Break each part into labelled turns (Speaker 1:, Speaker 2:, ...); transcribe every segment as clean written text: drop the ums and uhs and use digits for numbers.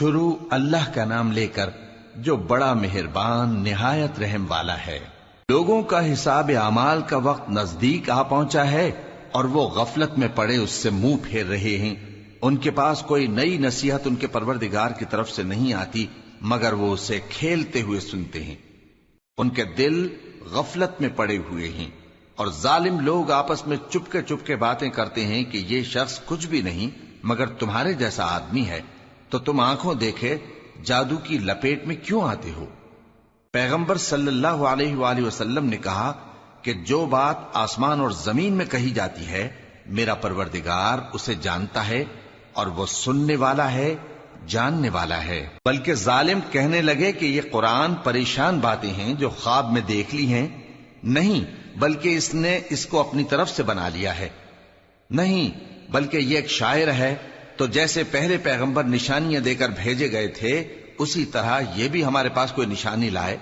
Speaker 1: شروع اللہ کا نام لے کر جو بڑا مہربان نہایت رحم والا ہے۔ لوگوں کا حساب اعمال کا وقت نزدیک آ پہنچا ہے اور وہ غفلت میں پڑے اس سے منہ پھیر رہے ہیں۔ ان کے پاس کوئی نئی نصیحت ان کے پروردگار کی طرف سے نہیں آتی مگر وہ اسے کھیلتے ہوئے سنتے ہیں۔ ان کے دل غفلت میں پڑے ہوئے ہیں اور ظالم لوگ آپس میں چپکے باتیں کرتے ہیں کہ یہ شخص کچھ بھی نہیں مگر تمہارے جیسا آدمی ہے، تو تم آنکھوں دیکھے جادو کی لپیٹ میں کیوں آتے ہو؟ پیغمبر صلی اللہ علیہ وآلہ وسلم نے کہا کہ جو بات آسمان اور زمین میں کہی جاتی ہے میرا پروردگار اسے جانتا ہے اور وہ سننے والا ہے، جاننے والا ہے۔ بلکہ ظالم کہنے لگے کہ یہ قرآن پریشان باتیں ہیں جو خواب میں دیکھ لی ہیں، نہیں بلکہ اس نے اس کو اپنی طرف سے بنا لیا ہے، نہیں بلکہ یہ ایک شاعر ہے۔ تو جیسے پہلے پیغمبر نشانیاں دے کر بھیجے گئے تھے اسی طرح یہ بھی ہمارے پاس کوئی نشانی لائے۔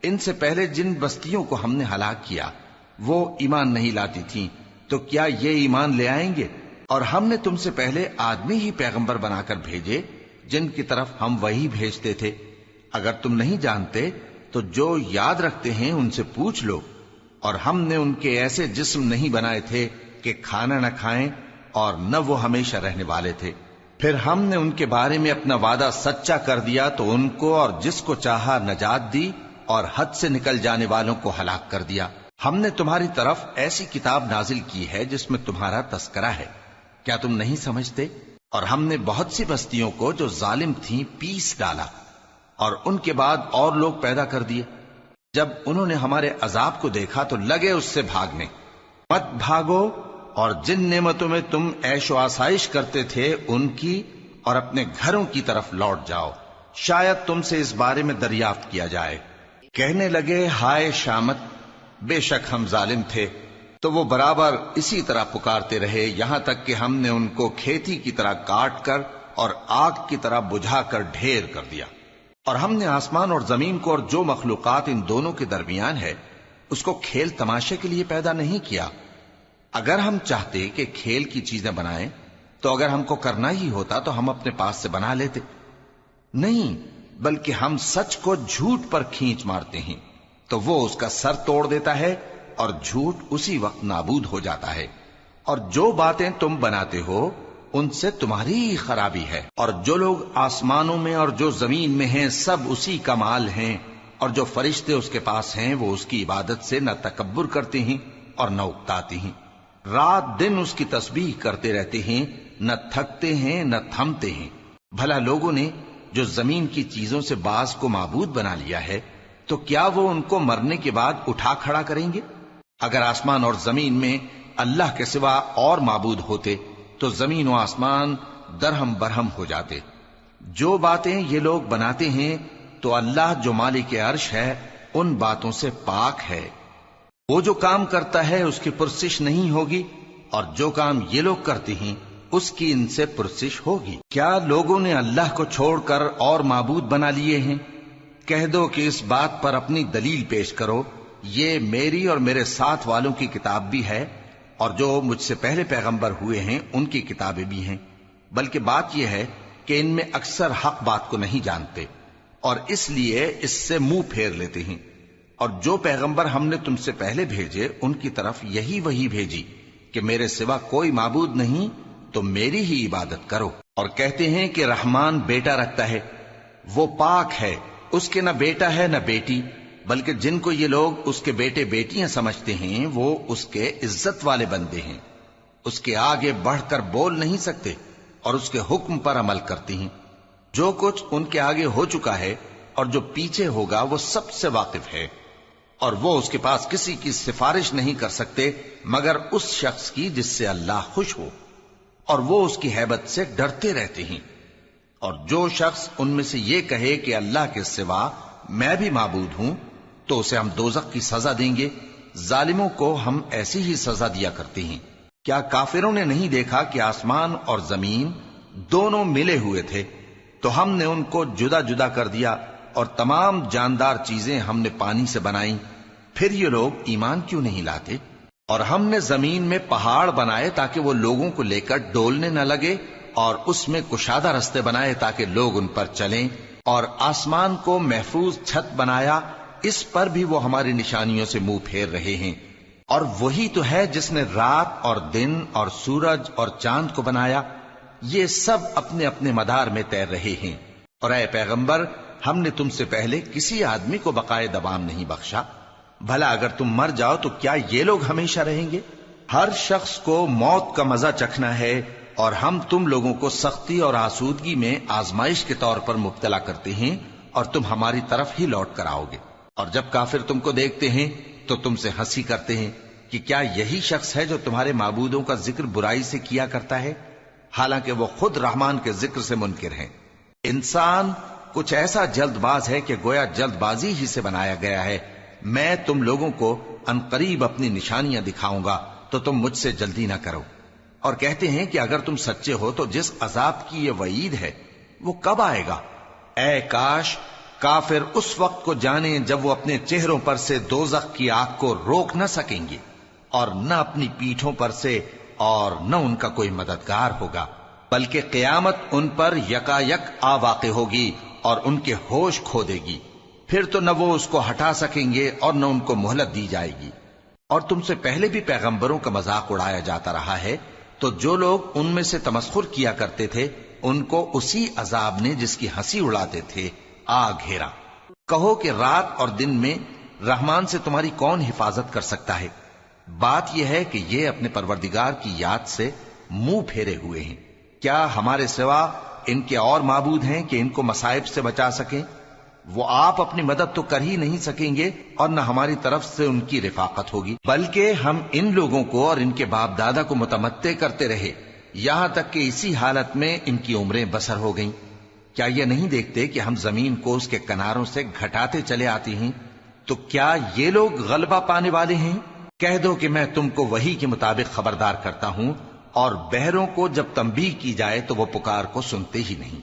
Speaker 1: ان سے پہلے جن بستیوں کو ہم نے ہلاک کیا وہ ایمان نہیں لاتی تھیں، تو کیا یہ ایمان لے آئیں گے؟ اور ہم نے تم سے پہلے آدمی ہی پیغمبر بنا کر بھیجے جن کی طرف ہم وہی بھیجتے تھے۔ اگر تم نہیں جانتے تو جو یاد رکھتے ہیں ان سے پوچھ لو۔ اور ہم نے ان کے ایسے جسم نہیں بنائے تھے کہ کھانا نہ کھائیں اور نہ وہ ہمیشہ رہنے والے تھے۔ پھر ہم نے ان کے بارے میں اپنا وعدہ سچا کر دیا تو ان کو اور جس کو چاہا نجات دی اور حد سے نکل جانے والوں کو ہلاک کر دیا۔ ہم نے تمہاری طرف ایسی کتاب نازل کی ہے جس میں تمہارا تذکرہ ہے، کیا تم نہیں سمجھتے؟ اور ہم نے بہت سی بستیوں کو جو ظالم تھیں پیس ڈالا اور ان کے بعد اور لوگ پیدا کر دیے۔ جب انہوں نے ہمارے عذاب کو دیکھا تو لگے اس سے بھاگنے۔ مت بھاگو اور جن نعمتوں میں تم عیش و آسائش کرتے تھے ان کی اور اپنے گھروں کی طرف لوٹ جاؤ، شاید تم سے اس بارے میں دریافت کیا جائے۔ کہنے لگے ہائے شامت، بے شک ہم ظالم تھے، تو وہ برابر اسی طرح پکارتے رہے یہاں تک کہ ہم نے ان کو کھیتی کی طرح کاٹ کر اور آگ کی طرح بجھا کر ڈھیر کر دیا۔ اور ہم نے آسمان اور زمین کو اور جو مخلوقات ان دونوں کے درمیان ہے اس کو کھیل تماشے کے لیے پیدا نہیں کیا۔ اگر ہم چاہتے کہ کھیل کی چیزیں بنائیں تو اگر ہم کو کرنا ہی ہوتا تو ہم اپنے پاس سے بنا لیتے، نہیں بلکہ ہم سچ کو جھوٹ پر کھینچ مارتے ہیں تو وہ اس کا سر توڑ دیتا ہے اور جھوٹ اسی وقت نابود ہو جاتا ہے۔ اور جو باتیں تم بناتے ہو ان سے تمہاری ہی خرابی ہے۔ اور جو لوگ آسمانوں میں اور جو زمین میں ہیں سب اسی کا مال ہیں، اور جو فرشتے اس کے پاس ہیں وہ اس کی عبادت سے نہ تکبر کرتے ہیں اور نہ اکتاتے ہیں، رات دن اس کی تسبیح کرتے رہتے ہیں، نہ تھکتے ہیں نہ تھمتے ہیں۔ بھلا لوگوں نے جو زمین کی چیزوں سے بعض کو معبود بنا لیا ہے تو کیا وہ ان کو مرنے کے بعد اٹھا کھڑا کریں گے؟ اگر آسمان اور زمین میں اللہ کے سوا اور معبود ہوتے تو زمین و آسمان درہم برہم ہو جاتے۔ جو باتیں یہ لوگ بناتے ہیں تو اللہ جو مالک عرش ہے ان باتوں سے پاک ہے۔ وہ جو کام کرتا ہے اس کی پرسش نہیں ہوگی، اور جو کام یہ لوگ کرتے ہیں اس کی ان سے پرسش ہوگی۔ کیا لوگوں نے اللہ کو چھوڑ کر اور معبود بنا لیے ہیں؟ کہہ دو کہ اس بات پر اپنی دلیل پیش کرو، یہ میری اور میرے ساتھ والوں کی کتاب بھی ہے اور جو مجھ سے پہلے پیغمبر ہوئے ہیں ان کی کتابیں بھی ہیں، بلکہ بات یہ ہے کہ ان میں اکثر حق بات کو نہیں جانتے اور اس لیے اس سے منہ پھیر لیتے ہیں۔ اور جو پیغمبر ہم نے تم سے پہلے بھیجے ان کی طرف یہی وحی بھیجی کہ میرے سوا کوئی معبود نہیں تو میری ہی عبادت کرو۔ اور کہتے ہیں کہ رحمان بیٹا رکھتا ہے، وہ پاک ہے، اس کے نہ بیٹا ہے نہ بیٹی، بلکہ جن کو یہ لوگ اس کے بیٹے بیٹیاں سمجھتے ہیں وہ اس کے عزت والے بندے ہیں، اس کے آگے بڑھ کر بول نہیں سکتے اور اس کے حکم پر عمل کرتے ہیں۔ جو کچھ ان کے آگے ہو چکا ہے اور جو پیچھے ہوگا وہ سب سے واقف ہے، اور وہ اس کے پاس کسی کی سفارش نہیں کر سکتے مگر اس شخص کی جس سے اللہ خوش ہو، اور وہ اس کی ہیبت سے ڈرتے رہتے ہیں۔ اور جو شخص ان میں سے یہ کہے کہ اللہ کے سوا میں بھی معبود ہوں تو اسے ہم دوزخ کی سزا دیں گے، ظالموں کو ہم ایسی ہی سزا دیا کرتے ہیں۔ کیا کافروں نے نہیں دیکھا کہ آسمان اور زمین دونوں ملے ہوئے تھے تو ہم نے ان کو جدا جدا کر دیا اور تمام جاندار چیزیں ہم نے پانی سے بنائیں، پھر یہ لوگ ایمان کیوں نہیں لاتے؟ اور ہم نے زمین میں پہاڑ بنائے تاکہ وہ لوگوں کو لے کر ڈولنے نہ لگے اور اس میں کشادہ رستے بنائے تاکہ لوگ ان پر چلیں، اور آسمان کو محفوظ چھت بنایا، اس پر بھی وہ ہماری نشانیوں سے منہ پھیر رہے ہیں۔ اور وہی تو ہے جس نے رات اور دن اور سورج اور چاند کو بنایا، یہ سب اپنے اپنے مدار میں تیر رہے ہیں۔ اور اے پیغمبر، ہم نے تم سے پہلے کسی آدمی کو بقائے دوام نہیں بخشا، بھلا اگر تم مر جاؤ تو کیا یہ لوگ ہمیشہ رہیں گے؟ ہر شخص کو موت کا مزہ چکھنا ہے، اور ہم تم لوگوں کو سختی اور آسودگی میں آزمائش کے طور پر مبتلا کرتے ہیں، اور تم ہماری طرف ہی لوٹ کر آؤ گے۔ اور جب کافر تم کو دیکھتے ہیں تو تم سے ہنسی کرتے ہیں کہ کیا یہی شخص ہے جو تمہارے معبودوں کا ذکر برائی سے کیا کرتا ہے، حالانکہ وہ خود رحمان کے ذکر سے منکر ہیں۔ انسان کچھ ایسا جلد باز ہے کہ گویا جلد بازی ہی سے بنایا گیا ہے۔ میں تم لوگوں کو عنقریب اپنی نشانیاں دکھاؤں گا تو تم مجھ سے جلدی نہ کرو۔ اور کہتے ہیں کہ اگر تم سچے ہو تو جس عذاب کی یہ وعید ہے وہ کب آئے گا؟ اے کاش کافر اس وقت کو جانیں جب وہ اپنے چہروں پر سے دوزخ کی آگ کو روک نہ سکیں گے، اور نہ اپنی پیٹھوں پر سے، اور نہ ان کا کوئی مددگار ہوگا، بلکہ قیامت ان پر یکا یک آ واقع ہوگی اور ان کے ہوش کھو دے گی، پھر تو نہ وہ اس کو ہٹا سکیں گے اور نہ ان کو مہلت دی جائے گی۔ اور تم سے پہلے بھی پیغمبروں کا مذاق اڑایا جاتا رہا ہے، تو جو لوگ ان میں سے تمسخر کیا کرتے تھے ان کو اسی عذاب نے جس کی ہنسی اڑاتے تھے آ گھیرا۔ کہو کہ رات اور دن میں رحمان سے تمہاری کون حفاظت کر سکتا ہے؟ بات یہ ہے کہ یہ اپنے پروردگار کی یاد سے منہ پھیرے ہوئے ہیں۔ کیا ہمارے سوا ان کے اور معبود ہیں کہ ان کو مصائب سے بچا سکیں؟ وہ آپ اپنی مدد تو کر ہی نہیں سکیں گے، اور نہ ہماری طرف سے ان کی رفاقت ہوگی، بلکہ ہم ان لوگوں کو اور ان کے باپ دادا کو متمتع کرتے رہے، یہاں تک کہ اسی حالت میں ان کی عمریں بسر ہو گئیں۔ کیا یہ نہیں دیکھتے کہ ہم زمین کو اس کے کناروں سے گھٹاتے چلے آتے ہیں؟ تو کیا یہ لوگ غلبہ پانے والے ہیں؟ کہہ دو کہ میں تم کو وحی کے مطابق خبردار کرتا ہوں، اور بہروں کو جب تنبیہ کی جائے تو وہ پکار کو سنتے ہی نہیں۔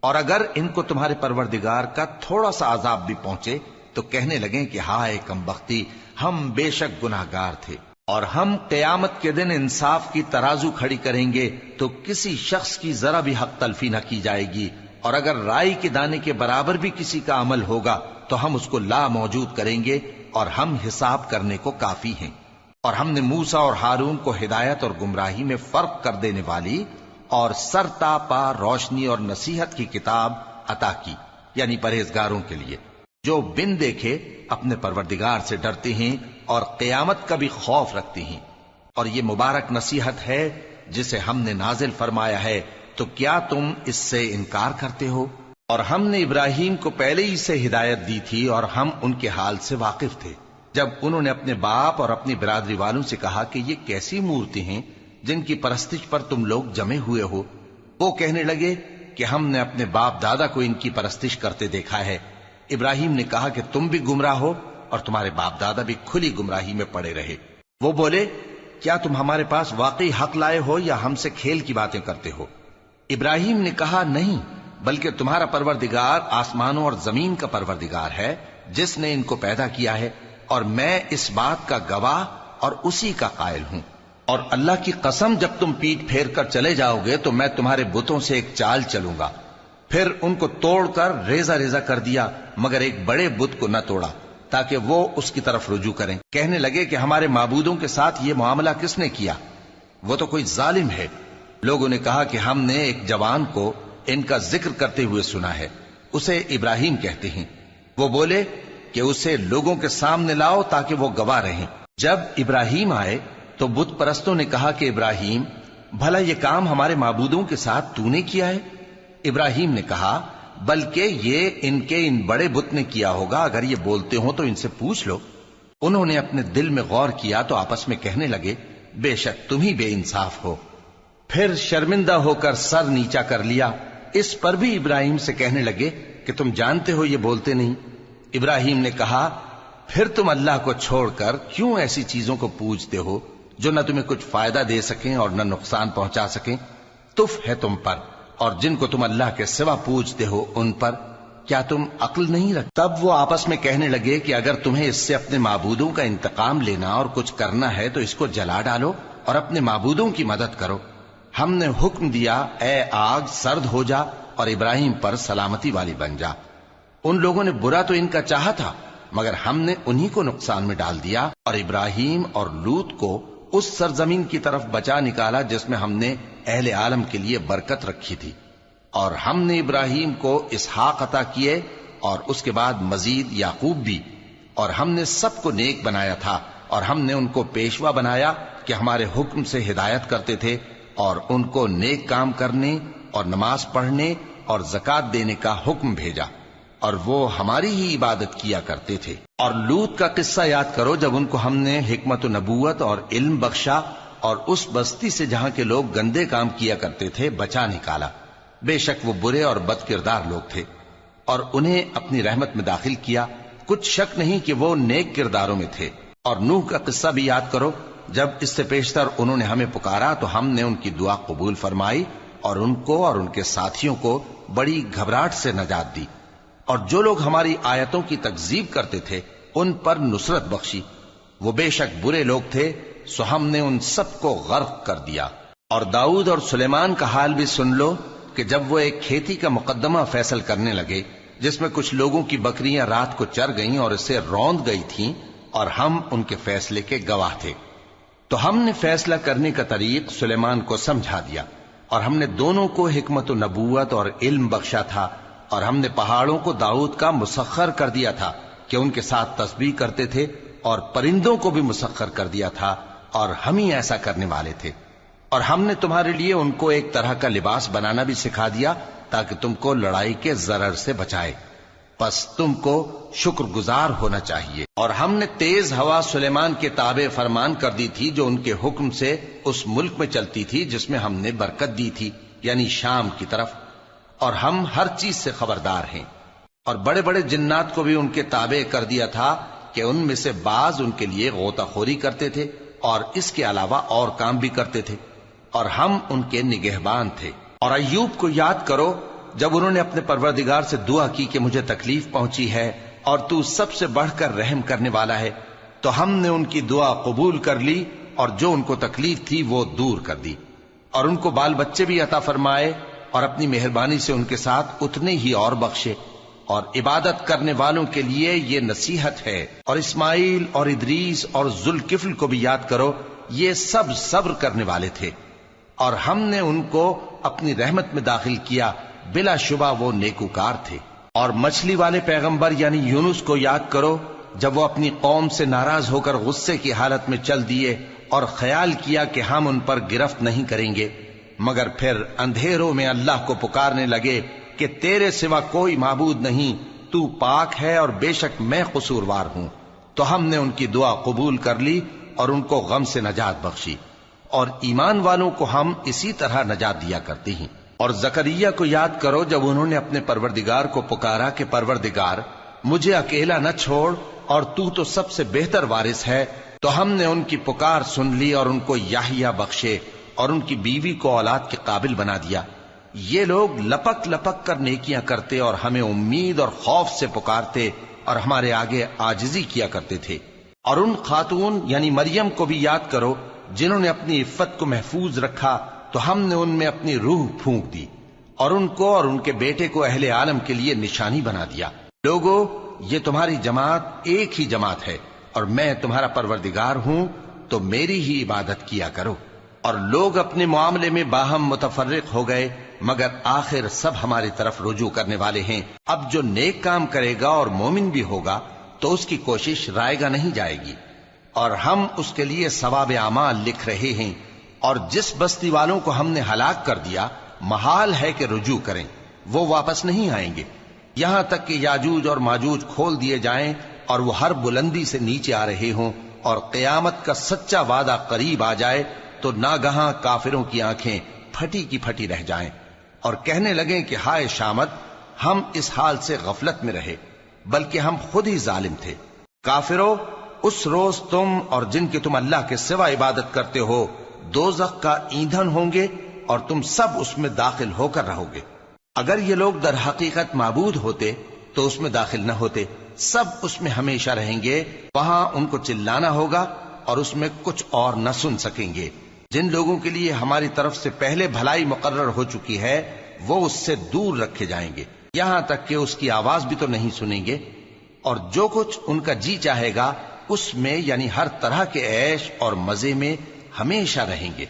Speaker 1: اور اگر ان کو تمہارے پروردگار کا تھوڑا سا عذاب بھی پہنچے تو کہنے لگیں کہ ہائے کمبختی، ہم بے شک گناہگار تھے۔ اور ہم قیامت کے دن انصاف کی ترازو کھڑی کریں گے تو کسی شخص کی ذرا بھی حق تلفی نہ کی جائے گی، اور اگر رائی کے دانے کے برابر بھی کسی کا عمل ہوگا تو ہم اس کو لا موجود کریں گے، اور ہم حساب کرنے کو کافی ہیں۔ اور ہم نے موسیٰ اور ہارون کو ہدایت اور گمراہی میں فرق کر دینے والی اور سر تا پا روشنی اور نصیحت کی کتاب عطا کی، یعنی پرہیزگاروں کے لیے جو بن دیکھے اپنے پروردگار سے ڈرتے ہیں اور قیامت کا بھی خوف رکھتے ہیں۔ اور یہ مبارک نصیحت ہے جسے ہم نے نازل فرمایا ہے، تو کیا تم اس سے انکار کرتے ہو؟ اور ہم نے ابراہیم کو پہلے ہی سے ہدایت دی تھی، اور ہم ان کے حال سے واقف تھے جب انہوں نے اپنے باپ اور اپنی برادری والوں سے کہا کہ یہ کیسی مورتی ہیں جن کی پرستش پر تم لوگ جمے ہوئے ہو۔ وہ کہنے لگے کہ ہم نے اپنے باپ دادا کو ان کی پرستش کرتے دیکھا ہے۔ ابراہیم نے کہا کہ تم بھی گمراہ ہو اور تمہارے باپ دادا بھی کھلی گمراہی میں پڑے رہے۔ وہ بولے کیا تم ہمارے پاس واقعی حق لائے ہو یا ہم سے کھیل کی باتیں کرتے ہو؟ ابراہیم نے کہا نہیں، بلکہ تمہارا پروردگار آسمانوں اور زمین کا پروردگار ہے جس نے ان کو پیدا کیا ہے، اور میں اس بات کا گواہ اور اسی کا قائل ہوں۔ اور اللہ کی قسم جب تم پیٹ پھیر کر چلے جاؤ گے تو میں تمہارے بتوں سے ایک چال چلوں گا۔ پھر ان کو توڑ کر ریزہ ریزہ کر دیا، مگر ایک بڑے بت کو نہ توڑا تاکہ وہ اس کی طرف رجوع کریں۔ کہنے لگے کہ ہمارے معبودوں کے ساتھ یہ معاملہ کس نے کیا؟ وہ تو کوئی ظالم ہے۔ لوگوں نے کہا کہ ہم نے ایک جوان کو ان کا ذکر کرتے ہوئے سنا ہے، اسے ابراہیم کہتے ہیں۔ وہ بولے کہ اسے لوگوں کے سامنے لاؤ تاکہ وہ گواہ رہیں۔ جب ابراہیم آئے تو بت پرستوں نے کہا کہ ابراہیم، بھلا یہ کام ہمارے معبودوں کے ساتھ تو نے کیا ہے؟ ابراہیم نے کہا بلکہ یہ ان کے ان بڑے بت نے کیا ہوگا، اگر یہ بولتے ہوں تو ان سے پوچھ لو۔ انہوں نے اپنے دل میں غور کیا تو آپس میں کہنے لگے بے شک تم ہی بے انصاف ہو۔ پھر شرمندہ ہو کر سر نیچا کر لیا۔ اس پر بھی ابراہیم سے کہنے لگے کہ تم جانتے ہو یہ بولتے نہیں۔ ابراہیم نے کہا پھر تم اللہ کو چھوڑ کر کیوں ایسی چیزوں کو پوجتے ہو جو نہ تمہیں کچھ فائدہ دے سکیں اور نہ نقصان پہنچا سکیں؟ تف ہے تم پر اور جن کو تم اللہ کے سوا پوجتے ہو ان پر، کیا تم عقل نہیں رکھتے؟ تب وہ آپس میں کہنے لگے کہ اگر تمہیں اس سے اپنے معبودوں کا انتقام لینا اور کچھ کرنا ہے تو اس کو جلا ڈالو اور اپنے معبودوں کی مدد کرو۔ ہم نے حکم دیا اے آگ سرد ہو جا اور ابراہیم پر سلامتی والی بن جا۔ ان لوگوں نے برا تو ان کا چاہا تھا، مگر ہم نے انہی کو نقصان میں ڈال دیا اور ابراہیم اور لوط کو اس سرزمین کی طرف بچا نکالا جس میں ہم نے اہل عالم کے لیے برکت رکھی تھی۔ اور ہم نے ابراہیم کو اسحاق عطا کیے اور اس کے بعد مزید یعقوب بھی، اور ہم نے سب کو نیک بنایا تھا، اور ہم نے ان کو پیشوا بنایا کہ ہمارے حکم سے ہدایت کرتے تھے، اور ان کو نیک کام کرنے اور نماز پڑھنے اور زکوٰۃ دینے کا حکم بھیجا، اور وہ ہماری ہی عبادت کیا کرتے تھے۔ اور لوط کا قصہ یاد کرو جب ان کو ہم نے حکمت و نبوت اور علم بخشا اور اس بستی سے جہاں کے لوگ گندے کام کیا کرتے تھے بچا نکالا۔ بے شک وہ برے اور بد کردار لوگ تھے، اور انہیں اپنی رحمت میں داخل کیا، کچھ شک نہیں کہ وہ نیک کرداروں میں تھے۔ اور نوح کا قصہ بھی یاد کرو، جب اس سے پیشتر انہوں نے ہمیں پکارا تو ہم نے ان کی دعا قبول فرمائی اور ان کو اور ان کے ساتھیوں کو بڑی گھبراہٹ سے نجات دی، اور جو لوگ ہماری آیتوں کی تکذیب کرتے تھے ان پر نصرت بخشی۔ وہ بے شک برے لوگ تھے، سو ہم نے ان سب کو غرق کر دیا۔ اور داؤد اور سلیمان کا حال بھی سن لو کہ جب وہ ایک کھیتی کا مقدمہ فیصل کرنے لگے جس میں کچھ لوگوں کی بکریاں رات کو چر گئیں اور اسے روند گئی تھیں، اور ہم ان کے فیصلے کے گواہ تھے، تو ہم نے فیصلہ کرنے کا طریق سلیمان کو سمجھا دیا، اور ہم نے دونوں کو حکمت و نبوت اور علم بخشا تھا، اور ہم نے پہاڑوں کو داؤد کا مسخر کر دیا تھا کہ ان کے ساتھ تسبیح کرتے تھے، اور پرندوں کو بھی مسخر کر دیا تھا، اور ہم ہی ایسا کرنے والے تھے۔ اور ہم نے تمہارے لیے ان کو ایک طرح کا لباس بنانا بھی سکھا دیا تاکہ تم کو لڑائی کے ضرر سے بچائے، پس تم کو شکر گزار ہونا چاہیے۔ اور ہم نے تیز ہوا سلیمان کے تابع فرمان کر دی تھی جو ان کے حکم سے اس ملک میں چلتی تھی جس میں ہم نے برکت دی تھی، یعنی شام کی طرف، اور ہم ہر چیز سے خبردار ہیں۔ اور بڑے بڑے جنات کو بھی ان کے تابع کر دیا تھا کہ ان میں سے بعض ان کے لیے غوطہ خوری کرتے تھے اور اس کے علاوہ اور کام بھی کرتے تھے، اور ہم ان کے نگہبان تھے۔ اور ایوب کو یاد کرو جب انہوں نے اپنے پروردگار سے دعا کی کہ مجھے تکلیف پہنچی ہے اور تو سب سے بڑھ کر رحم کرنے والا ہے، تو ہم نے ان کی دعا قبول کر لی اور جو ان کو تکلیف تھی وہ دور کر دی، اور ان کو بال بچے بھی عطا فرمائے، اور اپنی مہربانی سے ان کے ساتھ اتنے ہی اور بخشے۔ اور عبادت کرنے والوں کے لیے یہ نصیحت ہے۔ اور اسماعیل اور ادریس اور ذوالکفل کو بھی یاد کرو، یہ سب صبر کرنے والے تھے، اور ہم نے ان کو اپنی رحمت میں داخل کیا، بلا شبہ وہ نیکوکار تھے۔ اور مچھلی والے پیغمبر یعنی یونس کو یاد کرو جب وہ اپنی قوم سے ناراض ہو کر غصے کی حالت میں چل دیے اور خیال کیا کہ ہم ان پر گرفت نہیں کریں گے، مگر پھر اندھیروں میں اللہ کو پکارنے لگے کہ تیرے سوا کوئی معبود نہیں، تو پاک ہے اور بے شک میں قصوروار ہوں، تو ہم نے ان کی دعا قبول کر لی اور ان کو غم سے نجات بخشی، اور ایمان والوں کو ہم اسی طرح نجات دیا کرتے ہیں۔ اور زکریا کو یاد کرو جب انہوں نے اپنے پروردگار کو پکارا کہ پروردگار مجھے اکیلا نہ چھوڑ اور تو سب سے بہتر وارث ہے، تو ہم نے ان کی پکار سن لی اور ان کو یحییٰ بخشے اور ان کی بیوی کو اولاد کے قابل بنا دیا۔ یہ لوگ لپک لپک کر نیکیاں کرتے اور ہمیں امید اور خوف سے پکارتے اور ہمارے آگے عاجزی کیا کرتے تھے۔ اور ان خاتون یعنی مریم کو بھی یاد کرو جنہوں نے اپنی عفت کو محفوظ رکھا، تو ہم نے ان میں اپنی روح پھونک دی اور ان کو اور ان کے بیٹے کو اہل عالم کے لیے نشانی بنا دیا۔ لوگو، یہ تمہاری جماعت ایک ہی جماعت ہے اور میں تمہارا پروردگار ہوں، تو میری ہی عبادت کیا کرو۔ اور لوگ اپنے معاملے میں باہم متفرق ہو گئے، مگر آخر سب ہماری طرف رجوع کرنے والے ہیں۔ اب جو نیک کام کرے گا اور مومن بھی ہوگا تو اس کی کوشش رائے گا نہیں جائے گی، اور ہم اس کے لیے ثواب اعمال لکھ رہے ہیں۔ اور جس بستی والوں کو ہم نے ہلاک کر دیا محال ہے کہ رجوع کریں، وہ واپس نہیں آئیں گے، یہاں تک کہ یاجوج اور ماجوج کھول دیے جائیں اور وہ ہر بلندی سے نیچے آ رہے ہوں، اور قیامت کا سچا وعدہ قریب آ جائے تو ناگہاں کافروں کی آنکھیں پھٹی کی پھٹی رہ جائیں اور کہنے لگیں کہ ہائے شامت، ہم اس حال سے غفلت میں رہے، بلکہ ہم خود ہی ظالم تھے۔ کافروں، اس روز تم اور جن کی تم اللہ کے سوا عبادت کرتے ہو دوزخ کا ایندھن ہوں گے اور تم سب اس میں داخل ہو کر رہو گے۔ اگر یہ لوگ در حقیقت معبود ہوتے تو اس میں داخل نہ ہوتے، سب اس میں ہمیشہ رہیں گے، وہاں ان کو چلانا ہوگا اور اس میں کچھ اور نہ سن سکیں گے۔ جن لوگوں کے لیے ہماری طرف سے پہلے بھلائی مقرر ہو چکی ہے وہ اس سے دور رکھے جائیں گے، یہاں تک کہ اس کی آواز بھی تو نہیں سنیں گے، اور جو کچھ ان کا جی چاہے گا اس میں یعنی ہر طرح کے عیش اور مزے میں ہمیشہ رہیں گے۔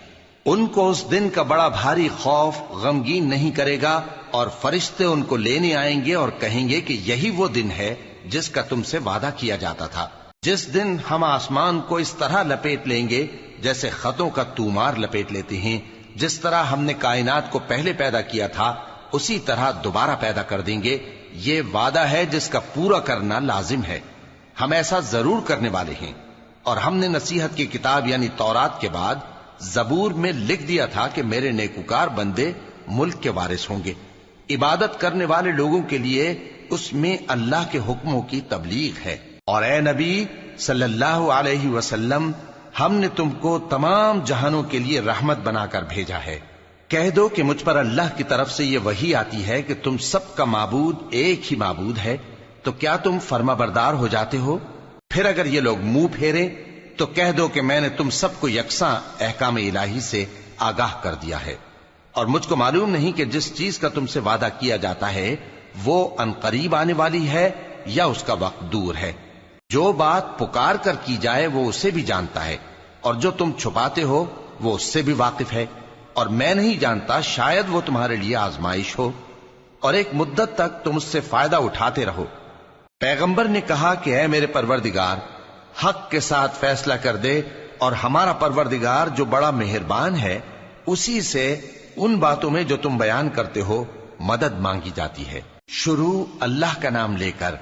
Speaker 1: ان کو اس دن کا بڑا بھاری خوف غمگین نہیں کرے گا، اور فرشتے ان کو لینے آئیں گے اور کہیں گے کہ یہی وہ دن ہے جس کا تم سے وعدہ کیا جاتا تھا، جس دن ہم آسمان کو اس طرح لپیٹ لیں گے جیسے خطوں کا تومار لپیٹ لیتے ہیں، جس طرح ہم نے کائنات کو پہلے پیدا کیا تھا اسی طرح دوبارہ پیدا کر دیں گے۔ یہ وعدہ ہے جس کا پورا کرنا لازم ہے، ہم ایسا ضرور کرنے والے ہیں۔ اور ہم نے نصیحت کی کتاب یعنی تورات کے بعد زبور میں لکھ دیا تھا کہ میرے نیکوکار بندے ملک کے وارث ہوں گے۔ عبادت کرنے والے لوگوں کے لیے اس میں اللہ کے حکموں کی تبلیغ ہے۔ اور اے نبی صلی اللہ علیہ وسلم، ہم نے تم کو تمام جہانوں کے لیے رحمت بنا کر بھیجا ہے۔ کہہ دو کہ مجھ پر اللہ کی طرف سے یہ وحی آتی ہے کہ تم سب کا معبود ایک ہی معبود ہے، تو کیا تم فرما بردار ہو جاتے ہو؟ پھر اگر یہ لوگ منہ پھیریں تو کہہ دو کہ میں نے تم سب کو یکساں احکام الہی سے آگاہ کر دیا ہے، اور مجھ کو معلوم نہیں کہ جس چیز کا تم سے وعدہ کیا جاتا ہے وہ عنقریب آنے والی ہے یا اس کا وقت دور ہے۔ جو بات پکار کر کی جائے وہ اسے بھی جانتا ہے، اور جو تم چھپاتے ہو وہ اس سے بھی واقف ہے، اور میں نہیں جانتا شاید وہ تمہارے لیے آزمائش ہو، اور ایک مدت تک تم اس سے فائدہ اٹھاتے رہو۔ پیغمبر نے کہا کہ اے میرے پروردگار، حق کے ساتھ فیصلہ کر دے، اور ہمارا پروردگار جو بڑا مہربان ہے اسی سے ان باتوں میں جو تم بیان کرتے ہو مدد مانگی جاتی ہے۔ شروع اللہ کا نام لے کر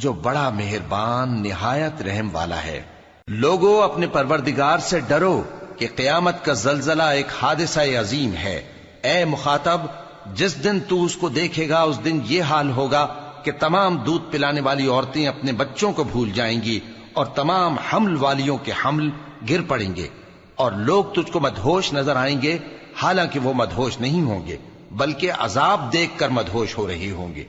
Speaker 1: جو بڑا مہربان نہایت رحم والا ہے۔ لوگو اپنے پروردگار سے ڈرو کہ قیامت کا زلزلہ ایک حادثہ عظیم ہے۔ اے مخاطب، جس دن تو اس کو دیکھے گا اس دن یہ حال ہوگا کہ تمام دودھ پلانے والی عورتیں اپنے بچوں کو بھول جائیں گی، اور تمام حمل والیوں کے حمل گر پڑیں گے، اور لوگ تجھ کو مدہوش نظر آئیں گے، حالانکہ وہ مدہوش نہیں ہوں گے بلکہ عذاب دیکھ کر مدہوش ہو رہے ہوں گے۔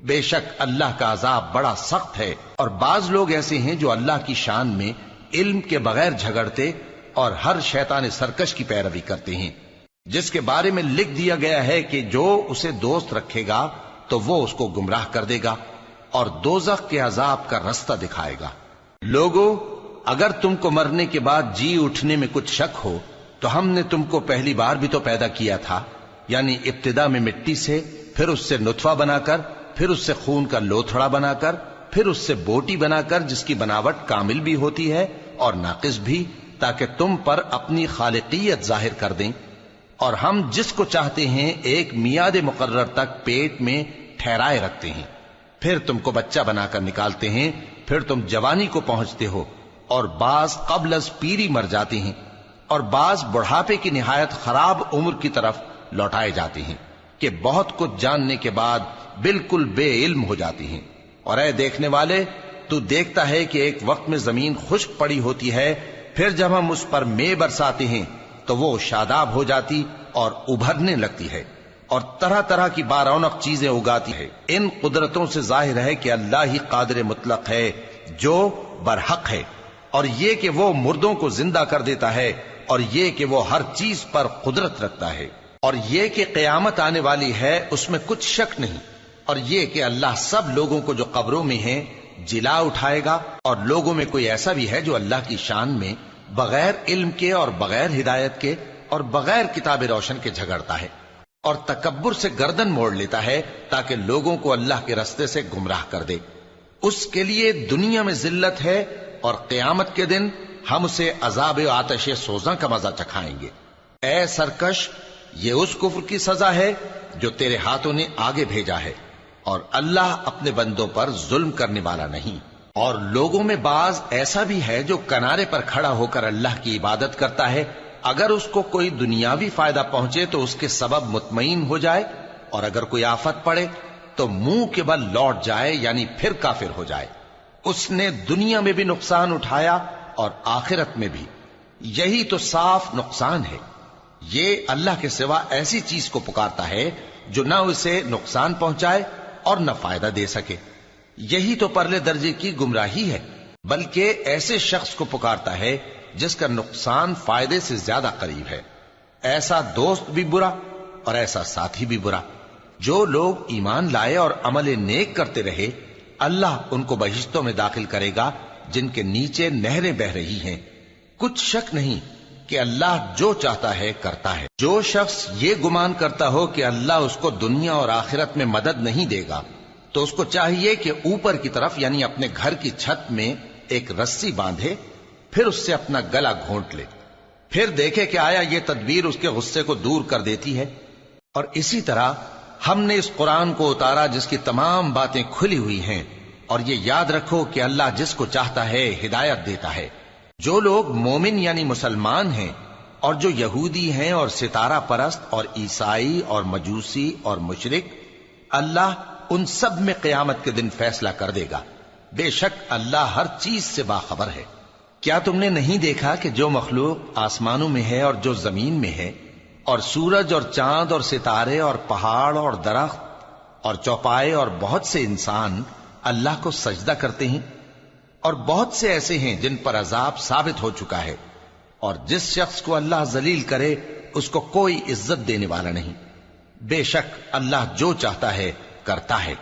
Speaker 1: بے شک اللہ کا عذاب بڑا سخت ہے۔ اور بعض لوگ ایسے ہیں جو اللہ کی شان میں علم کے بغیر جھگڑتے اور ہر شیطان سرکش کی پیروی کرتے ہیں، جس کے بارے میں لکھ دیا گیا ہے کہ جو اسے دوست رکھے گا تو وہ اس کو گمراہ کر دے گا اور دوزخ کے عذاب کا رستہ دکھائے گا۔ لوگو، اگر تم کو مرنے کے بعد جی اٹھنے میں کچھ شک ہو تو ہم نے تم کو پہلی بار بھی تو پیدا کیا تھا، یعنی ابتدا میں مٹی سے، پھر اس سے نطفہ بنا کر، پھر اس سے خون کا لوتھڑا بنا کر، پھر اس سے بوٹی بنا کر جس کی بناوٹ کامل بھی ہوتی ہے اور ناقص بھی، تاکہ تم پر اپنی خالقیت ظاہر کر دیں۔ اور ہم جس کو چاہتے ہیں ایک میعاد مقرر تک پیٹ میں ٹھہرائے رکھتے ہیں، پھر تم کو بچہ بنا کر نکالتے ہیں، پھر تم جوانی کو پہنچتے ہو، اور بعض قبل از پیری مر جاتے ہیں، اور بعض بڑھاپے کی نہایت خراب عمر کی طرف لوٹائے جاتے ہیں کہ بہت کچھ جاننے کے بعد بالکل بے علم ہو جاتی ہیں۔ اور اے دیکھنے والے، تو دیکھتا ہے کہ ایک وقت میں زمین خشک پڑی ہوتی ہے، پھر جب ہم اس پر مے برساتے ہیں تو وہ شاداب ہو جاتی اور ابھرنے لگتی ہے، اور طرح طرح کی بارونق چیزیں اگاتی ہے۔ ان قدرتوں سے ظاہر ہے کہ اللہ ہی قادر مطلق ہے جو برحق ہے، اور یہ کہ وہ مردوں کو زندہ کر دیتا ہے، اور یہ کہ وہ ہر چیز پر قدرت رکھتا ہے، اور یہ کہ قیامت آنے والی ہے اس میں کچھ شک نہیں، اور یہ کہ اللہ سب لوگوں کو جو قبروں میں ہیں جلا اٹھائے گا، اور لوگوں میں کوئی ایسا بھی ہے جو اللہ کی شان میں بغیر علم کے اور بغیر ہدایت کے اور بغیر کتاب روشن کے جھگڑتا ہے، اور تکبر سے گردن موڑ لیتا ہے تاکہ لوگوں کو اللہ کے رستے سے گمراہ کر دے۔ اس کے لیے دنیا میں ذلت ہے، اور قیامت کے دن ہم اسے عذاب آتش سوزاں کا مزہ چکھائیں گے۔ اے سرکش، یہ اس کفر کی سزا ہے جو تیرے ہاتھوں نے آگے بھیجا ہے، اور اللہ اپنے بندوں پر ظلم کرنے والا نہیں۔ اور لوگوں میں بعض ایسا بھی ہے جو کنارے پر کھڑا ہو کر اللہ کی عبادت کرتا ہے، اگر اس کو کوئی دنیاوی فائدہ پہنچے تو اس کے سبب مطمئن ہو جائے، اور اگر کوئی آفت پڑے تو منہ کے بل لوٹ جائے، یعنی پھر کافر ہو جائے۔ اس نے دنیا میں بھی نقصان اٹھایا اور آخرت میں بھی، یہی تو صاف نقصان ہے۔ یہ اللہ کے سوا ایسی چیز کو پکارتا ہے جو نہ اسے نقصان پہنچائے اور نہ فائدہ دے سکے، یہی تو پرلے درجے کی گمراہی ہے۔ بلکہ ایسے شخص کو پکارتا ہے جس کا نقصان فائدے سے زیادہ قریب ہے۔ ایسا دوست بھی برا اور ایسا ساتھی بھی برا۔ جو لوگ ایمان لائے اور عمل نیک کرتے رہے، اللہ ان کو بہشتوں میں داخل کرے گا جن کے نیچے نہریں بہ رہی ہیں۔ کچھ شک نہیں کہ اللہ جو چاہتا ہے کرتا ہے۔ جو شخص یہ گمان کرتا ہو کہ اللہ اس کو دنیا اور آخرت میں مدد نہیں دے گا، تو اس کو چاہیے کہ اوپر کی طرف یعنی اپنے گھر کی چھت میں ایک رسی باندھے، پھر اس سے اپنا گلا گھونٹ لے، پھر دیکھے کہ آیا یہ تدبیر اس کے غصے کو دور کر دیتی ہے۔ اور اسی طرح ہم نے اس قرآن کو اتارا جس کی تمام باتیں کھلی ہوئی ہیں، اور یہ یاد رکھو کہ اللہ جس کو چاہتا ہے ہدایت دیتا ہے۔ جو لوگ مومن یعنی مسلمان ہیں اور جو یہودی ہیں اور ستارہ پرست اور عیسائی اور مجوسی اور مشرک، اللہ ان سب میں قیامت کے دن فیصلہ کر دے گا۔ بے شک اللہ ہر چیز سے باخبر ہے۔ کیا تم نے نہیں دیکھا کہ جو مخلوق آسمانوں میں ہے اور جو زمین میں ہے، اور سورج اور چاند اور ستارے اور پہاڑ اور درخت اور چوپائے اور بہت سے انسان اللہ کو سجدہ کرتے ہیں، اور بہت سے ایسے ہیں جن پر عذاب ثابت ہو چکا ہے، اور جس شخص کو اللہ ذلیل کرے اس کو کوئی عزت دینے والا نہیں۔ بے شک اللہ جو چاہتا ہے کرتا ہے۔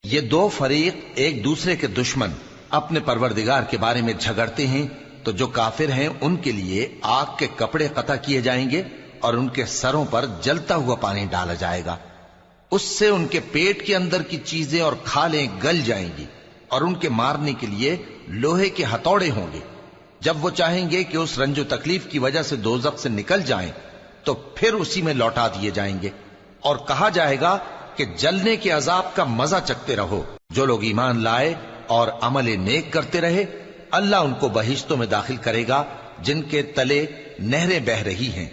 Speaker 1: یہ دو فریق ایک دوسرے کے دشمن اپنے پروردگار کے بارے میں جھگڑتے ہیں، تو جو کافر ہیں ان کے لیے آگ کے کپڑے قطع کیے جائیں گے اور ان کے سروں پر جلتا ہوا پانی ڈالا جائے گا۔ اس سے ان کے پیٹ کے اندر کی چیزیں اور کھالیں گل جائیں گی، اور ان کے مارنے کے لیے لوہے کے ہتھوڑے ہوں گے۔ جب وہ چاہیں گے کہ اس رنج و تکلیف کی وجہ سے دوزخ سے نکل جائیں تو پھر اسی میں لوٹا دیے جائیں گے، اور کہا جائے گا کہ جلنے کے عذاب کا مزہ چکھتے رہو۔ جو لوگ ایمان لائے اور عمل نیک کرتے رہے، اللہ ان کو بہشتوں میں داخل کرے گا جن کے تلے نہریں بہ رہی ہیں۔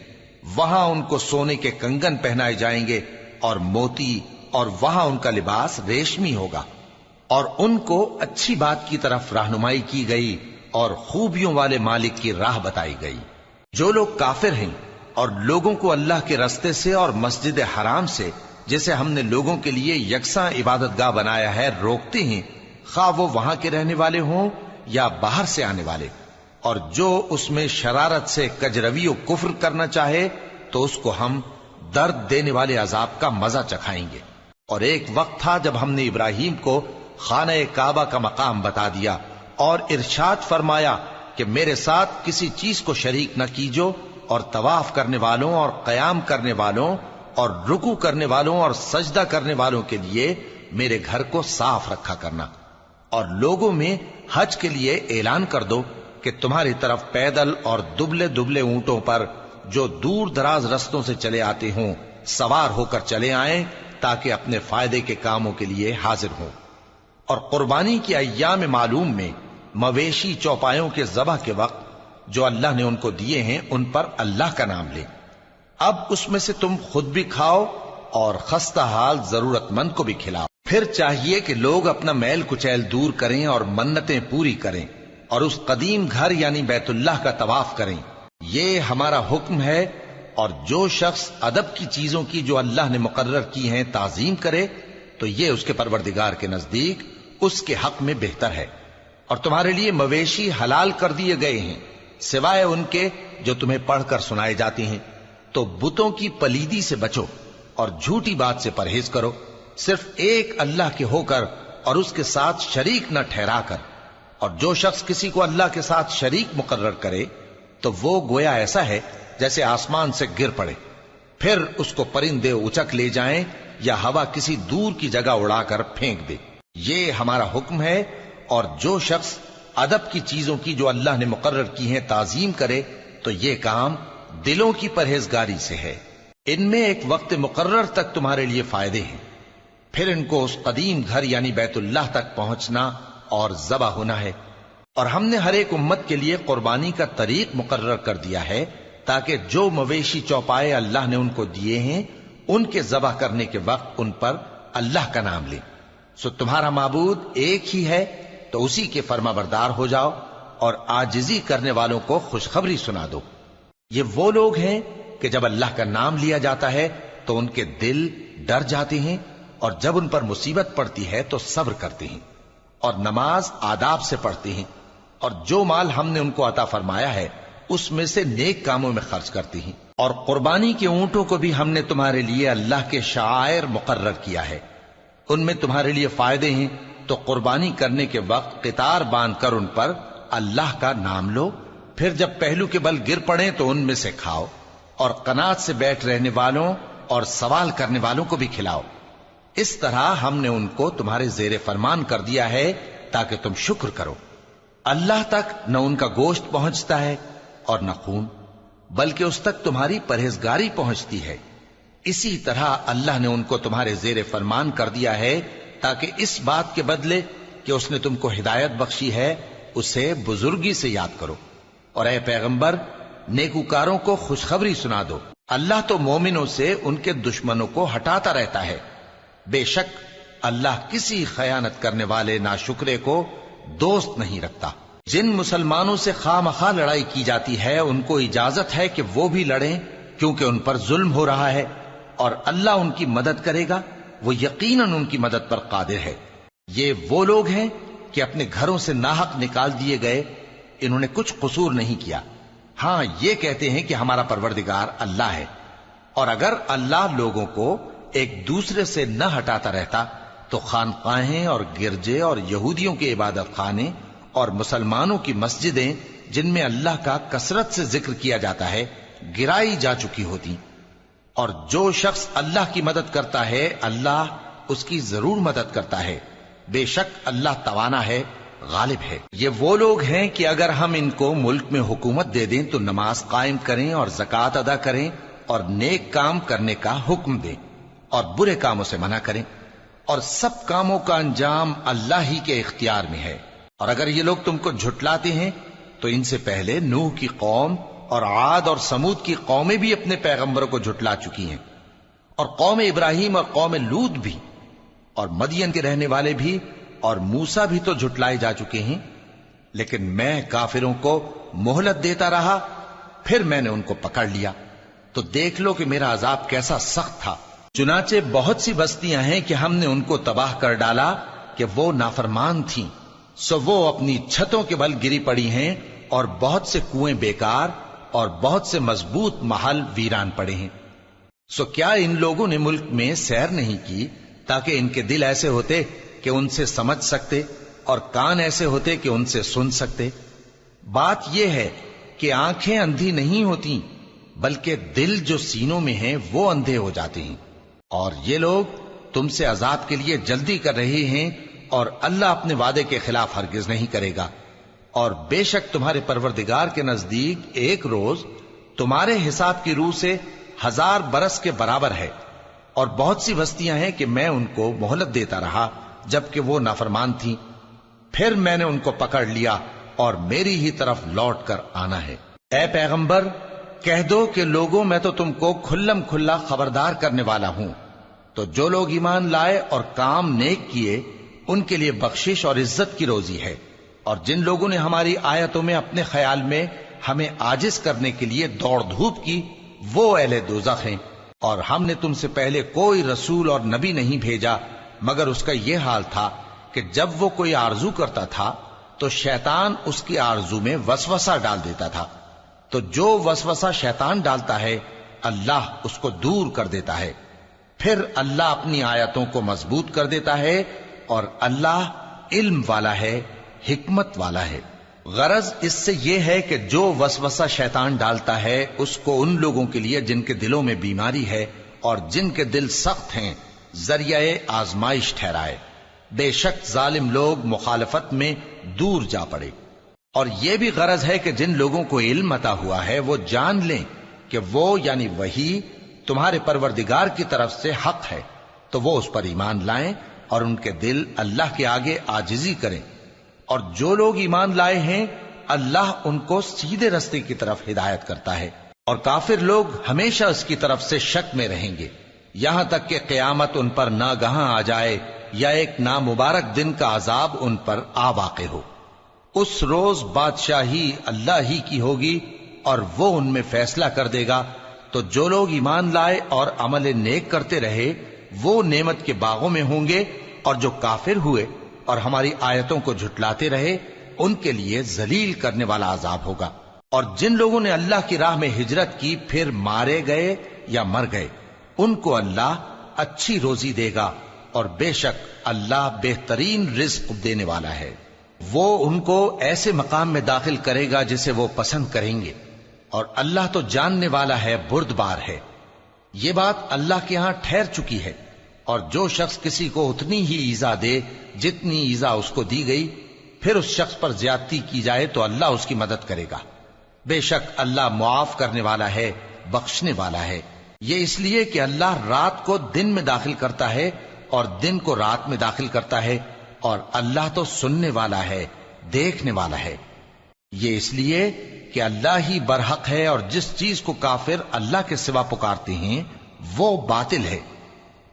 Speaker 1: وہاں ان کو سونے کے کنگن پہنائے جائیں گے اور موتی، اور وہاں ان کا لباس ریشمی ہوگا، اور ان کو اچھی بات کی طرف رہنمائی کی گئی اور خوبیوں والے مالک کی راہ بتائی گئی۔ جو لوگ کافر ہیں اور لوگوں کو اللہ کے رستے سے اور مسجد حرام سے، جسے ہم نے لوگوں کے لیے یکساں عبادت گاہ بنایا ہے، روکتے ہیں، خواہ وہ وہاں کے رہنے والے ہوں یا باہر سے آنے والے، اور جو اس میں شرارت سے کجروی و کفر کرنا چاہے تو اس کو ہم درد دینے والے عذاب کا مزہ چکھائیں گے۔ اور ایک وقت تھا جب ہم نے ابراہیم کو خانہ کعبہ کا مقام بتا دیا اور ارشاد فرمایا کہ میرے ساتھ کسی چیز کو شریک نہ کیجو، اور طواف کرنے والوں اور قیام کرنے والوں اور رکوع کرنے والوں اور سجدہ کرنے والوں کے لیے میرے گھر کو صاف رکھا کرنا۔ اور لوگوں میں حج کے لیے اعلان کر دو کہ تمہاری طرف پیدل اور دبلے دبلے اونٹوں پر جو دور دراز رستوں سے چلے آتے ہوں سوار ہو کر چلے آئیں، تاکہ اپنے فائدے کے کاموں کے لیے حاضر ہوں۔ اور قربانی کی ایام معلوم میں مویشی چوپایوں کے ذبح کے وقت جو اللہ نے ان کو دیے ہیں ان پر اللہ کا نام لیں۔ اب اس میں سے تم خود بھی کھاؤ اور خستہ حال ضرورت مند کو بھی کھلاؤ۔ پھر چاہیے کہ لوگ اپنا میل کچیل دور کریں اور منتیں پوری کریں، اور اس قدیم گھر یعنی بیت اللہ کا طواف کریں۔ یہ ہمارا حکم ہے، اور جو شخص ادب کی چیزوں کی جو اللہ نے مقرر کی ہیں تعظیم کرے تو یہ اس کے پروردگار کے نزدیک اس کے حق میں بہتر ہے۔ اور تمہارے لیے مویشی حلال کر دیے گئے ہیں سوائے ان کے جو تمہیں پڑھ کر سنائے جاتے ہیں۔ تو بتوں کی پلیدی سے بچو اور جھوٹی بات سے پرہیز کرو، صرف ایک اللہ کے ہو کر اور اس کے ساتھ شریک نہ ٹھہرا کر۔ اور جو شخص کسی کو اللہ کے ساتھ شریک مقرر کرے تو وہ گویا ایسا ہے جیسے آسمان سے گر پڑے، پھر اس کو پرندے اچک لے جائیں یا ہوا کسی دور کی جگہ اڑا کر پھینک دے۔ یہ ہمارا حکم ہے، اور جو شخص ادب کی چیزوں کی جو اللہ نے مقرر کی ہیں تعظیم کرے تو یہ کام دلوں کی پرہیزگاری سے ہے۔ ان میں ایک وقت مقرر تک تمہارے لیے فائدے ہیں، پھر ان کو اس قدیم گھر یعنی بیت اللہ تک پہنچنا اور ذبح ہونا ہے۔ اور ہم نے ہر ایک امت کے لیے قربانی کا طریق مقرر کر دیا ہے، تاکہ جو مویشی چوپائے اللہ نے ان کو دیے ہیں ان کے ذبح کرنے کے وقت ان پر اللہ کا نام لیں۔ سو تمہارا معبود ایک ہی ہے، تو اسی کے فرما بردار ہو جاؤ اور عاجزی کرنے والوں کو خوشخبری سنا دو۔ یہ وہ لوگ ہیں کہ جب اللہ کا نام لیا جاتا ہے تو ان کے دل ڈر جاتے ہیں، اور جب ان پر مصیبت پڑتی ہے تو صبر کرتے ہیں، اور نماز آداب سے پڑھتے ہیں۔ اور جو مال ہم نے ان کو عطا فرمایا ہے اس میں سے نیک کاموں میں خرچ کرتی ہیں۔ اور قربانی کے اونٹوں کو بھی ہم نے تمہارے لیے اللہ کے شعائر مقرر کیا ہے، ان میں تمہارے لیے فائدے ہیں، تو قربانی کرنے کے وقت قطار باندھ کر ان پر اللہ کا نام لو، پھر جب پہلو کے بل گر پڑیں تو ان میں سے کھاؤ، اور قناعت سے بیٹھ رہنے والوں اور سوال کرنے والوں کو بھی کھلاؤ۔ اس طرح ہم نے ان کو تمہارے زیر فرمان کر دیا ہے تاکہ تم شکر کرو۔ اللہ تک نہ ان کا گوشت پہنچتا ہے اور نہ خون، بلکہ اس تک تمہاری پرہیزگاری پہنچتی ہے۔ اسی طرح اللہ نے ان کو تمہارے زیر فرمان کر دیا ہے تاکہ اس بات کے بدلے کہ اس نے تم کو ہدایت بخشی ہے اسے بزرگی سے یاد کرو۔ اور اے پیغمبر، نیکوکاروں کو خوشخبری سنا دو، اللہ تو مومنوں سے ان کے دشمنوں کو ہٹاتا رہتا ہے۔ بے شک اللہ کسی خیانت کرنے والے ناشکرے کو دوست نہیں رکھتا۔ جن مسلمانوں سے خواہ مخواہ لڑائی کی جاتی ہے ان کو اجازت ہے کہ وہ بھی لڑیں، کیونکہ ان پر ظلم ہو رہا ہے، اور اللہ ان کی مدد کرے گا، وہ یقیناً ان کی مدد پر قادر ہے۔ یہ وہ لوگ ہیں کہ اپنے گھروں سے ناحق نکال دیے گئے، انہوں نے کچھ قصور نہیں کیا، ہاں یہ کہتے ہیں کہ ہمارا پروردگار اللہ ہے۔ اور اگر اللہ لوگوں کو ایک دوسرے سے نہ ہٹاتا رہتا تو خانقاہیں اور گرجے اور یہودیوں کے عبادت خانے اور مسلمانوں کی مسجدیں جن میں اللہ کا کثرت سے ذکر کیا جاتا ہے گرائی جا چکی ہوتی۔ اور جو شخص اللہ کی مدد کرتا ہے اللہ اس کی ضرور مدد کرتا ہے، بے شک اللہ توانا ہے، غالب ہے۔ یہ وہ لوگ ہیں کہ اگر ہم ان کو ملک میں حکومت دے دیں تو نماز قائم کریں اور زکوٰۃ ادا کریں اور نیک کام کرنے کا حکم دیں اور برے کاموں سے منع کریں، اور سب کاموں کا انجام اللہ ہی کے اختیار میں ہے۔ اور اگر یہ لوگ تم کو جھٹلاتے ہیں تو ان سے پہلے نوح کی قوم اور عاد اور سمود کی قومیں بھی اپنے پیغمبروں کو جھٹلا چکی ہیں، اور قوم ابراہیم اور قوم لوط بھی، اور مدین کے رہنے والے بھی، اور موسیٰ بھی تو جھٹلائے جا چکے ہیں۔ لیکن میں کافروں کو مہلت دیتا رہا، پھر میں نے ان کو پکڑ لیا، تو دیکھ لو کہ میرا عذاب کیسا سخت تھا۔ چنانچہ بہت سی بستیاں ہیں کہ ہم نے ان کو تباہ کر ڈالا کہ وہ نافرمان تھیں، سو وہ اپنی چھتوں کے بل گری پڑی ہیں، اور بہت سے کنویں بیکار اور بہت سے مضبوط محل ویران پڑے ہیں۔ سو کیا ان لوگوں نے ملک میں سیر نہیں کی تاکہ ان کے دل ایسے ہوتے کہ ان سے سمجھ سکتے اور کان ایسے ہوتے کہ ان سے سن سکتے؟ بات یہ ہے کہ آنکھیں اندھی نہیں ہوتی، بلکہ دل جو سینوں میں ہیں وہ اندھے ہو جاتے ہیں۔ اور یہ لوگ تم سے عذاب کے لیے جلدی کر رہے ہیں، اور اللہ اپنے وعدے کے خلاف ہرگز نہیں کرے گا۔ اور بے شک تمہارے پروردگار کے نزدیک ایک روز تمہارے حساب کی روح سے 1000 برس کے برابر ہے۔ اور بہت سی بستیاں ہیں کہ میں ان کو مہلت دیتا رہا جبکہ وہ نافرمان تھیں، پھر میں نے ان کو پکڑ لیا اور میری ہی طرف لوٹ کر آنا ہے۔ اے پیغمبر، کہہ دو کہ لوگوں میں تو تم کو کھلم کھلا خبردار کرنے والا ہوں، تو جو لوگ ایمان لائے اور کام نیک کیے ان کے لیے بخشش اور عزت کی روزی ہے، اور جن لوگوں نے ہماری آیتوں میں اپنے خیال میں ہمیں عاجز کرنے کے لیے دوڑ دھوپ کی وہ اہل دوزخ ہیں۔ اور ہم نے تم سے پہلے کوئی رسول اور نبی نہیں بھیجا مگر اس کا یہ حال تھا کہ جب وہ کوئی آرزو کرتا تھا تو شیطان اس کی آرزو میں وسوسہ ڈال دیتا تھا، تو جو وسوسہ شیطان ڈالتا ہے اللہ اس کو دور کر دیتا ہے، پھر اللہ اپنی آیتوں کو مضبوط کر دیتا ہے، اور اللہ علم والا ہے، حکمت والا ہے۔ غرض اس سے یہ ہے کہ جو وسوسہ شیطان ڈالتا ہے اس کو ان لوگوں کے لیے جن کے دلوں میں بیماری ہے اور جن کے دل سخت ہیں ذریعہ آزمائش ٹھہرائے۔ بے شک ظالم لوگ مخالفت میں دور جا پڑے۔ اور یہ بھی غرض ہے کہ جن لوگوں کو علم عطا ہوا ہے وہ جان لیں کہ وہ یعنی وحی تمہارے پروردگار کی طرف سے حق ہے، تو وہ اس پر ایمان لائیں اور ان کے دل اللہ کے آگے عاجزی کریں۔ اور جو لوگ ایمان لائے ہیں اللہ ان کو سیدھے رستے کی طرف ہدایت کرتا ہے، اور کافر لوگ ہمیشہ اس کی طرف سے شک میں رہیں گے یہاں تک کہ قیامت ان پر ناگہاں آ جائے یا ایک نامبارک دن کا عذاب ان پر آ واقع ہو۔ اس روز بادشاہی اللہ ہی کی ہوگی اور وہ ان میں فیصلہ کر دے گا، تو جو لوگ ایمان لائے اور عمل نیک کرتے رہے وہ نعمت کے باغوں میں ہوں گے، اور جو کافر ہوئے اور ہماری آیتوں کو جھٹلاتے رہے ان کے لیے ذلیل کرنے والا عذاب ہوگا۔ اور جن لوگوں نے اللہ کی راہ میں ہجرت کی پھر مارے گئے یا مر گئے، ان کو اللہ اچھی روزی دے گا، اور بے شک اللہ بہترین رزق دینے والا ہے۔ وہ ان کو ایسے مقام میں داخل کرے گا جسے وہ پسند کریں گے، اور اللہ تو جاننے والا ہے، بردبار ہے۔ یہ بات اللہ کے ہاں ٹھہر چکی ہے، اور جو شخص کسی کو اتنی ہی ایذا دے جتنی ایذا اس کو دی گئی، پھر اس شخص پر زیادتی کی جائے تو اللہ اس کی مدد کرے گا۔ بے شک اللہ معاف کرنے والا ہے، بخشنے والا ہے۔ یہ اس لیے کہ اللہ رات کو دن میں داخل کرتا ہے اور دن کو رات میں داخل کرتا ہے، اور اللہ تو سننے والا ہے، دیکھنے والا ہے۔ یہ اس لیے کہ اللہ ہی برحق ہے، اور جس چیز کو کافر اللہ کے سوا پکارتے ہیں وہ باطل ہے،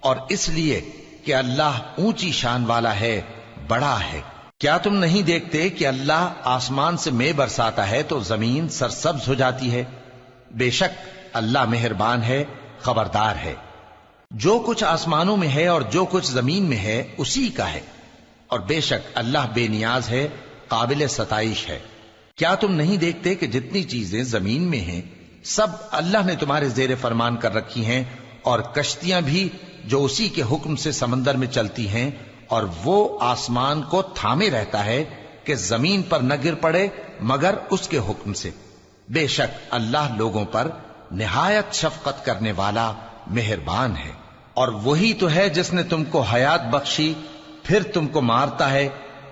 Speaker 1: اور اس لیے کہ اللہ اونچی شان والا ہے، بڑا ہے۔ کیا تم نہیں دیکھتے کہ اللہ آسمان سے مے برساتا ہے تو زمین سرسبز ہو جاتی ہے؟ بے شک اللہ مہربان ہے، خبردار ہے۔ جو کچھ آسمانوں میں ہے اور جو کچھ زمین میں ہے اسی کا ہے، اور بے شک اللہ بے نیاز ہے، قابل ستائش ہے۔ کیا تم نہیں دیکھتے کہ جتنی چیزیں زمین میں ہیں سب اللہ نے تمہارے زیر فرمان کر رکھی ہیں، اور کشتیاں بھی جو اسی کے حکم سے سمندر میں چلتی ہیں، اور وہ آسمان کو تھامے رہتا ہے کہ زمین پر نہ گر پڑے مگر اس کے حکم سے۔ بے شک اللہ لوگوں پر نہایت شفقت کرنے والا، مہربان ہے۔ اور وہی تو ہے جس نے تم کو حیات بخشی، پھر تم کو مارتا ہے،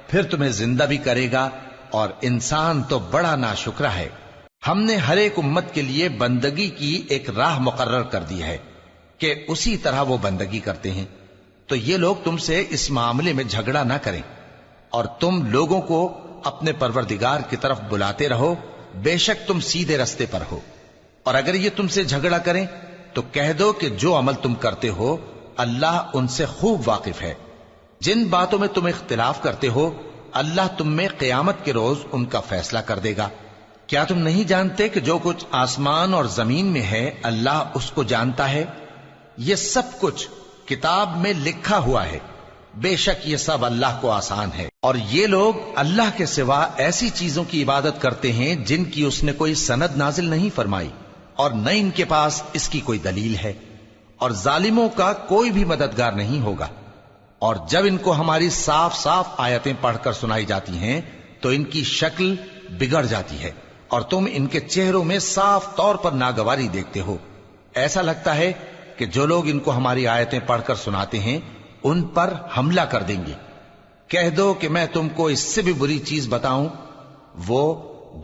Speaker 1: پھر تمہیں زندہ بھی کرے گا، اور انسان تو بڑا ناشکرا ہے۔ ہم نے ہر ایک امت کے لیے بندگی کی ایک راہ مقرر کر دی ہے کہ اسی طرح وہ بندگی کرتے ہیں، تو یہ لوگ تم سے اس معاملے میں جھگڑا نہ کریں، اور تم لوگوں کو اپنے پروردگار کی طرف بلاتے رہو، بے شک تم سیدھے رستے پر ہو۔ اور اگر یہ تم سے جھگڑا کریں تو کہہ دو کہ جو عمل تم کرتے ہو اللہ ان سے خوب واقف ہے۔ جن باتوں میں تم اختلاف کرتے ہو اللہ تم میں قیامت کے روز ان کا فیصلہ کر دے گا۔ کیا تم نہیں جانتے کہ جو کچھ آسمان اور زمین میں ہے اللہ اس کو جانتا ہے؟ یہ سب کچھ کتاب میں لکھا ہوا ہے، بے شک یہ سب اللہ کو آسان ہے۔ اور یہ لوگ اللہ کے سوا ایسی چیزوں کی عبادت کرتے ہیں جن کی اس نے کوئی سند نازل نہیں فرمائی، اور نہ ان کے پاس اس کی کوئی دلیل ہے، اور ظالموں کا کوئی بھی مددگار نہیں ہوگا۔ اور جب ان کو ہماری صاف صاف آیتیں پڑھ کر سنائی جاتی ہیں تو ان کی شکل بگڑ جاتی ہے، اور تم ان کے چہروں میں صاف طور پر ناگواری دیکھتے ہو۔ ایسا لگتا ہے کہ جو لوگ ان کو ہماری آیتیں پڑھ کر سناتے ہیں ان پر حملہ کر دیں گے۔ کہہ دو کہ میں تم کو اس سے بھی بری چیز بتاؤں، وہ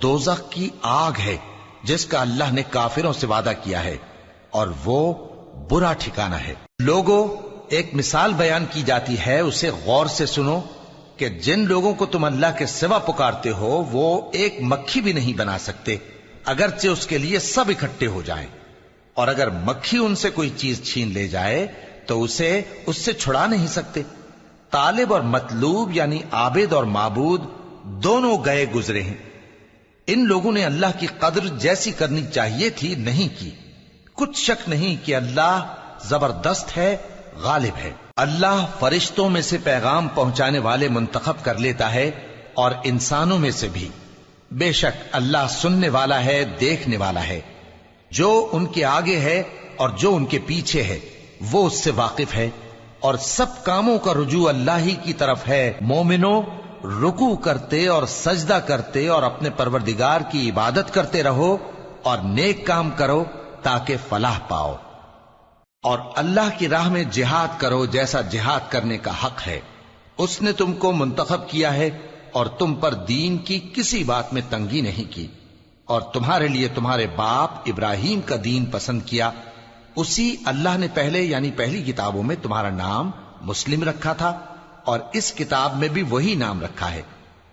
Speaker 1: دوزخ کی آگ ہے جس کا اللہ نے کافروں سے وعدہ کیا ہے، اور وہ برا ٹھکانہ ہے۔ لوگوں، ایک مثال بیان کی جاتی ہے، اسے غور سے سنو کہ جن لوگوں کو تم اللہ کے سوا پکارتے ہو وہ ایک مکھی بھی نہیں بنا سکتے اگرچہ اس کے لیے سب اکٹھے ہو جائیں، اور اگر مکھی ان سے کوئی چیز چھین لے جائے تو اسے اس سے چھڑا نہیں سکتے۔ طالب اور مطلوب یعنی عابد اور معبود دونوں گئے گزرے ہیں۔ ان لوگوں نے اللہ کی قدر جیسی کرنی چاہیے تھی نہیں کی۔ کچھ شک نہیں کہ اللہ زبردست ہے، غالب ہے۔ اللہ فرشتوں میں سے پیغام پہنچانے والے منتخب کر لیتا ہے اور انسانوں میں سے بھی۔ بے شک اللہ سننے والا ہے، دیکھنے والا ہے۔ جو ان کے آگے ہے اور جو ان کے پیچھے ہے وہ اس سے واقف ہے، اور سب کاموں کا رجوع اللہ ہی کی طرف ہے۔ مومنوں، رکوع کرتے اور سجدہ کرتے اور اپنے پروردگار کی عبادت کرتے رہو اور نیک کام کرو تاکہ فلاح پاؤ، اور اللہ کی راہ میں جہاد کرو جیسا جہاد کرنے کا حق ہے۔ اس نے تم کو منتخب کیا ہے اور تم پر دین کی کسی بات میں تنگی نہیں کی، اور تمہارے لیے تمہارے باپ ابراہیم کا دین پسند کیا۔ اسی اللہ نے پہلے یعنی پہلی کتابوں میں تمہارا نام مسلم رکھا تھا، اور اس کتاب میں بھی وہی نام رکھا ہے۔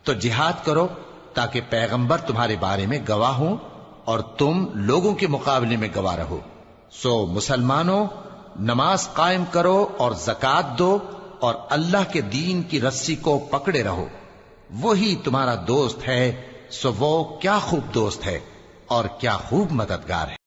Speaker 1: تو جہاد کرو تاکہ پیغمبر تمہارے بارے میں گواہ ہوں اور تم لوگوں کے مقابلے میں گواہ رہو۔ سو مسلمانوں، نماز قائم کرو اور زکوٰۃ دو اور اللہ کے دین کی رسی کو پکڑے رہو، وہی تمہارا دوست ہے۔ سو وہ کیا خوب دوست ہے اور کیا خوب مددگار ہے۔